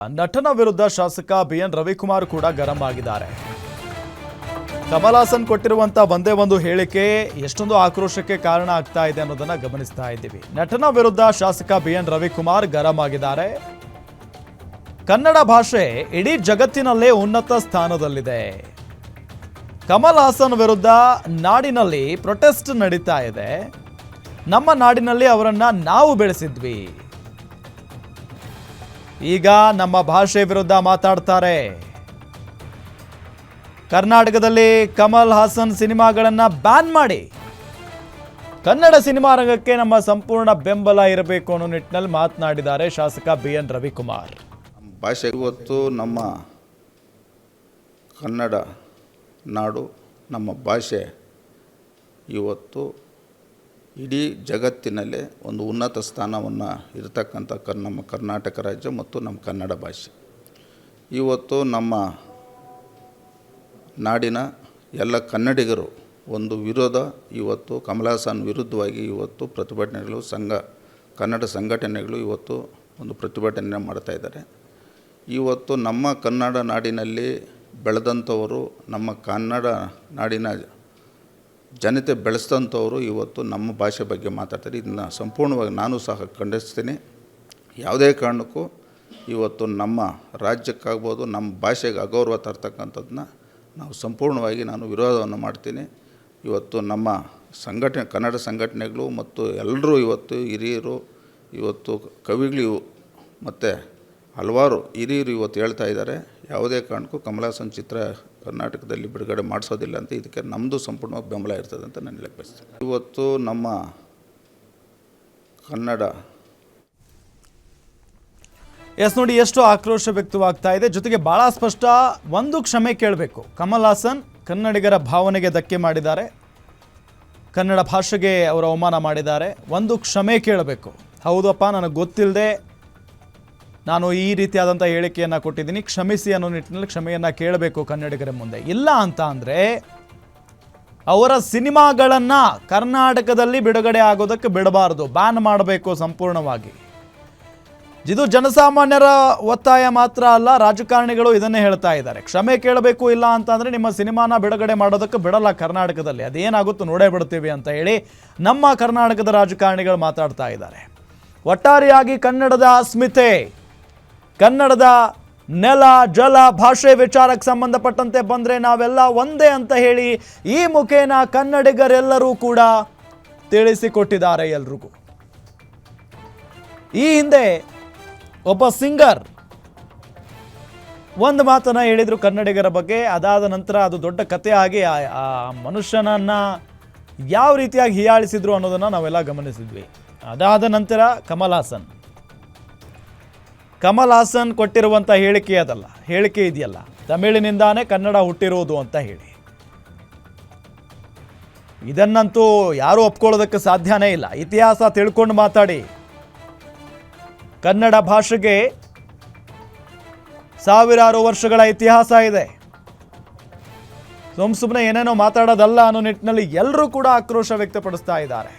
ನಟನ ವಿರುದ್ಧ ಶಾಸಕ ಬಿಎನ್ ರವಿಕುಮಾರ್ ಕೂಡ ಗರಂ ಆಗಿದ್ದಾರೆ. ಕಮಲ್ ಹಾಸನ್ ಕೊಟ್ಟಿರುವಂತ ಒಂದೇ ಒಂದು ಹೇಳಿಕೆ ಎಷ್ಟೊಂದು ಆಕ್ರೋಶಕ್ಕೆ ಕಾರಣ ಆಗ್ತಾ ಇದೆ ಅನ್ನೋದನ್ನ ಗಮನಿಸ್ತಾ ಇದ್ದೀವಿ. ನಟನ ವಿರುದ್ಧ ಶಾಸಕ ಬಿಎನ್ ರವಿಕುಮಾರ್ ಗರಂ ಆಗಿದ್ದಾರೆ. ಕನ್ನಡ ಭಾಷೆ ಇಡೀ ಜಗತ್ತಿನಲ್ಲೇ ಉನ್ನತ ಸ್ಥಾನದಲ್ಲಿದೆ. ಕಮಲ್ ಹಾಸನ್ ವಿರುದ್ಧ ನಾಡಿನಲ್ಲಿ ಪ್ರೊಟೆಸ್ಟ್ ನಡೀತಾ ಇದೆ. ನಮ್ಮ ನಾಡಿನಲ್ಲಿ ಅವರನ್ನ ನಾವು ಬೆಳೆಸಿದ್ವಿ. ಈಗ ನಮ್ಮ ಭಾಷೆ ವಿರುದ್ಧ ಮಾತಾಡ್ತಾರೆ. ಕರ್ನಾಟಕದಲ್ಲಿ ಕಮಲ್ ಹಾಸನ್ ಸಿನಿಮಾಗಳನ್ನು ಬ್ಯಾನ್ ಮಾಡಿ ಕನ್ನಡ ಸಿನಿಮಾ ರಂಗಕ್ಕೆ ನಮ್ಮ ಸಂಪೂರ್ಣ ಬೆಂಬಲ ಇರಬೇಕು ಅನ್ನೋ ನಿಟ್ಟಿನಲ್ಲಿ ಮಾತನಾಡಿದ್ದಾರೆ ಶಾಸಕ ಬಿಎನ್ ರವಿಕುಮಾರ್. ಭಾಷೆ ಇವತ್ತು ನಮ್ಮ ಕನ್ನಡ ನಾಡು, ನಮ್ಮ ಭಾಷೆ ಇವತ್ತು ಇಡೀ ಜಗತ್ತಿನಲ್ಲೇ ಒಂದು ಉನ್ನತ ಸ್ಥಾನವನ್ನು ಇರತಕ್ಕಂಥ ನಮ್ಮ ಕರ್ನಾಟಕ ರಾಜ್ಯ ಮತ್ತು ನಮ್ಮ ಕನ್ನಡ ಭಾಷೆ. ಇವತ್ತು ನಮ್ಮ ನಾಡಿನ ಎಲ್ಲ ಕನ್ನಡಿಗರು ಒಂದು ವಿರೋಧ, ಇವತ್ತು ಕಮಲ್ ಹಾಸನ್ ವಿರುದ್ಧವಾಗಿ ಇವತ್ತು ಪ್ರತಿಭಟನೆಗಳು ಕನ್ನಡ ಸಂಘಟನೆಗಳು ಇವತ್ತು ಒಂದು ಪ್ರತಿಭಟನೆ ಮಾಡ್ತಾಯಿದ್ದಾರೆ. ಇವತ್ತು ನಮ್ಮ ಕನ್ನಡ ನಾಡಿನಲ್ಲಿ ಬೆಳೆದಂಥವರು, ನಮ್ಮ ಕನ್ನಡ ನಾಡಿನ ಜನತೆ ಬೆಳೆಸಿದಂಥವರು ಇವತ್ತು ನಮ್ಮ ಭಾಷೆ ಬಗ್ಗೆ ಮಾತಾಡ್ತಾರೆ. ಇದನ್ನು ಸಂಪೂರ್ಣವಾಗಿ ನಾನು ಸಹ ಖಂಡಿಸ್ತೀನಿ. ಯಾವುದೇ ಕಾರಣಕ್ಕೂ ಇವತ್ತು ನಮ್ಮ ರಾಜ್ಯಕ್ಕಾಗ್ಬೋದು, ನಮ್ಮ ಭಾಷೆಗೆ ಅಗೌರವ ತರ್ತಕ್ಕಂಥದ್ದನ್ನ ನಾವು ಸಂಪೂರ್ಣವಾಗಿ ನಾನು ವಿರೋಧವನ್ನು ಮಾಡ್ತೀನಿ. ಇವತ್ತು ನಮ್ಮ ಕನ್ನಡ ಸಂಘಟನೆಗಳು ಮತ್ತು ಎಲ್ಲರೂ ಇವತ್ತು ಹಿರಿಯರು, ಇವತ್ತು ಕವಿಗಳು ಮತ್ತು ಹಲವಾರು ಹಿರಿಯರು ಇವತ್ತು ಹೇಳ್ತಾ ಇದ್ದಾರೆ, ಯಾವುದೇ ಕಾರಣಕ್ಕೂ ಕಮಲ್ ಹಾಸನ್ ಚಿತ್ರ ಕರ್ನಾಟಕದಲ್ಲಿ ಬಿಡುಗಡೆ ಮಾಡಿಸೋದಿಲ್ಲ ಅಂತ. ಇದಕ್ಕೆ ನಮ್ಮದು ಸಂಪೂರ್ಣವಾಗಿ ಬೆಂಬಲ ಇರ್ತದೆ ಅಂತ ನಾನು ಹೇಳಕ್ಕೆ ಬಯಸ್ತೀನಿ. ಇವತ್ತು ನಮ್ಮ ಕನ್ನಡ ನೋಡಿ ಎಷ್ಟು ಆಕ್ರೋಶ ವ್ಯಕ್ತವಾಗ್ತಾ ಇದೆ. ಜೊತೆಗೆ ಭಾಳ ಸ್ಪಷ್ಟ, ಒಂದು ಕ್ಷಮೆ ಕೇಳಬೇಕು. ಕಮಲ್ ಹಾಸನ್ ಕನ್ನಡಿಗರ ಭಾವನೆಗೆ ಧಕ್ಕೆ ಮಾಡಿದ್ದಾರೆ, ಕನ್ನಡ ಭಾಷೆಗೆ ಅವರು ಅವಮಾನ ಮಾಡಿದ್ದಾರೆ. ಒಂದು ಕ್ಷಮೆ ಕೇಳಬೇಕು. ಹೌದಪ್ಪ, ನನಗೆ ಗೊತ್ತಿಲ್ಲದೆ ನಾನು ಈ ರೀತಿಯಾದಂಥ ಹೇಳಿಕೆಯನ್ನು ಕೊಟ್ಟಿದ್ದೀನಿ, ಕ್ಷಮಿಸಿ ಅನ್ನೋ ನಿಟ್ಟಿನಲ್ಲಿ ಕ್ಷಮೆಯನ್ನು ಕೇಳಬೇಕು ಕನ್ನಡಿಗರ ಮುಂದೆ. ಇಲ್ಲ ಅಂತ ಅಂದರೆ ಅವರ ಸಿನಿಮಾಗಳನ್ನು ಕರ್ನಾಟಕದಲ್ಲಿ ಬಿಡುಗಡೆ ಆಗೋದಕ್ಕೆ ಬಿಡಬಾರ್ದು, ಬ್ಯಾನ್ ಮಾಡಬೇಕು ಸಂಪೂರ್ಣವಾಗಿ. ಇದು ಜನಸಾಮಾನ್ಯರ ಒತ್ತಾಯ ಮಾತ್ರ ಅಲ್ಲ, ರಾಜಕಾರಣಿಗಳು ಇದನ್ನೇ ಹೇಳ್ತಾ ಇದ್ದಾರೆ. ಕ್ಷಮೆ ಕೇಳಬೇಕು, ಇಲ್ಲ ಅಂತಂದರೆ ನಿಮ್ಮ ಸಿನಿಮಾನ ಬಿಡುಗಡೆ ಮಾಡೋದಕ್ಕೆ ಬಿಡಲ್ಲ ಕರ್ನಾಟಕದಲ್ಲಿ, ಅದೇನಾಗುತ್ತೋ ನೋಡೇ ಬಿಡ್ತೀವಿ ಅಂತ ಹೇಳಿ ನಮ್ಮ ಕರ್ನಾಟಕದ ರಾಜಕಾರಣಿಗಳು ಮಾತಾಡ್ತಾ ಇದ್ದಾರೆ. ಒಟ್ಟಾರೆಯಾಗಿ ಕನ್ನಡದ ಅಸ್ಮಿತೆ, ಕನ್ನಡದ ನೆಲ ಜಲ ಭಾಷೆ ವಿಚಾರಕ್ಕೆ ಸಂಬಂಧಪಟ್ಟಂತೆ ಬಂದರೆ ನಾವೆಲ್ಲ ಒಂದೇ ಅಂತ ಹೇಳಿ ಈ ಮುಖೇನ ಕನ್ನಡಿಗರೆಲ್ಲರೂ ಕೂಡ ತಿಳಿಸಿಕೊಟ್ಟಿದ್ದಾರೆ ಎಲ್ರಿಗೂ. ಈ ಹಿಂದೆ ಒಬ್ಬ ಸಿಂಗರ್ ಒಂದು ಮಾತನ್ನ ಹೇಳಿದ್ರು ಕನ್ನಡಿಗರ ಬಗ್ಗೆ. ಅದಾದ ನಂತರ ಅದು ದೊಡ್ಡ ಕಥೆ ಆಗಿ ಆ ಮನುಷ್ಯನನ್ನ ಯಾವ ರೀತಿಯಾಗಿ ಹೀಯಾಳಿಸಿದ್ರು ಅನ್ನೋದನ್ನು ನಾವೆಲ್ಲ ಗಮನಿಸಿದ್ವಿ. ಅದಾದ ನಂತರ ಕಮಲ್ ಹಾಸನ್ ಕೊಟ್ಟಿರುವಂಥ ಹೇಳಿಕೆ ಇದೆಯಲ್ಲ, ತಮಿಳಿನಿಂದಾನೇ ಕನ್ನಡ ಹುಟ್ಟಿರೋದು ಅಂತ ಹೇಳಿ, ಇದನ್ನಂತೂ ಯಾರೂ ಒಪ್ಕೊಳ್ಳೋದಕ್ಕೆ ಸಾಧ್ಯನೇ ಇಲ್ಲ. ಇತಿಹಾಸ ತಿಳ್ಕೊಂಡು ಮಾತಾಡಿ. ಕನ್ನಡ ಭಾಷೆಗೆ ಸಾವಿರಾರು ವರ್ಷಗಳ ಇತಿಹಾಸ ಇದೆ. ಸುಮ್ಮನೆ ಏನೇನೋ ಮಾತಾಡೋದಲ್ಲ ಅನ್ನೋ ನಿಟ್ಟಿನಲ್ಲಿ ಎಲ್ಲರೂ ಕೂಡ ಆಕ್ರೋಶ ವ್ಯಕ್ತಪಡಿಸ್ತಾ ಇದ್ದಾರೆ.